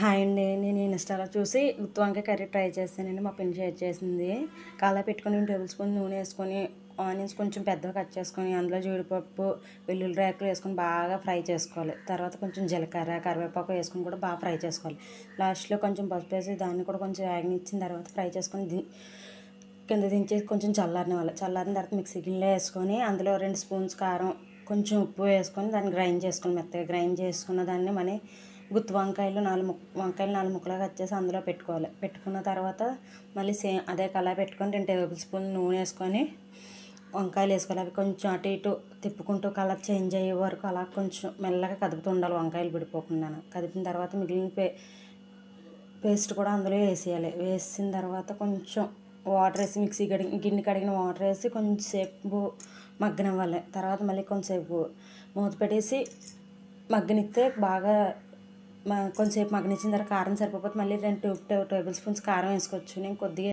Hi అండి. నేను ఇన్‌స్టాలో చూసి గుత్తి వంకాయ కర్రీ ట్రై చేశానండి. మా పిన్ని షేర్ చేసింది. కళాయి పెట్టుకొని 2 టేబుల్ స్పూన్ నూనె వేసుకొని, ఆనియన్స్ కొంచెం పెద్దగా కట్ చేసుకొని, అందులో జీడిపప్పు, వెల్లుల్లి రేకులు వేసుకొని బాగా ఫ్రై చేసుకోవాలి. తర్వాత కొంచెం జీలకర్ర, కరివేపాకు వేసుకొని కూడా బాగా ఫ్రై చేసుకోవాలి. లాస్ట్‌లో కొంచెం పసుపు వేసి దాన్ని కూడా కొంచెం వేగనిచ్చిన తర్వాత ఫ్రై చేసుకొని కింద దించేసి కొంచెం చల్లారనివ్వాలి. చల్లారిన తర్వాత మిక్సీ గిన్నెలో వేసుకొని అందులో 2 స్పూన్స్ కారం, కొంచెం ఉప్పు వేసుకొని దాన్ని గ్రైండ్ చేసుకొని మెత్తగా గ్రైండ్ చేసుకున్న దాన్ని మళ్ళీ గుత్తి వంకాయలు 4 ముక్కలుగా కట్ చేసి అందులో పెట్టుకోవాలి. పెట్టుకున్న తర్వాత మళ్ళీ అదే కళాయి పెట్టుకొని 2 టేబుల్ స్పూన్ నూనె వేసుకొని వంకాయలు వేసుకోవాలి. అవి కొంచెం అటు ఇటు తిప్పుకుంటూ కలర్ చేంజ్ అయ్యే వరకు అలా కొంచెం మెల్లగా కదుపుతూ ఉండాలి, వంకాయలు విడిపోకుండా. కదిపిన తర్వాత మిగిలిన పేస్ట్ కూడా అందులో వేసేయాలి. వేసిన తర్వాత కొంచెం వాటర్ వేసి గిన్నె కడిగిన వాటర్ వేసి కొంచెంసేపు మగ్గనివ్వాలి. తర్వాత మళ్ళీ కొంచెంసేపు మూత పెట్టేసి మగ్గనిస్తే బాగా కొంచెంసేపు మగ్గనిచ్చిన తర్వాత కారం సరిపోతే మళ్ళీ 2 టేబుల్ స్పూన్స్ కారం వేసుకోవచ్చు. నేను కొద్దిగా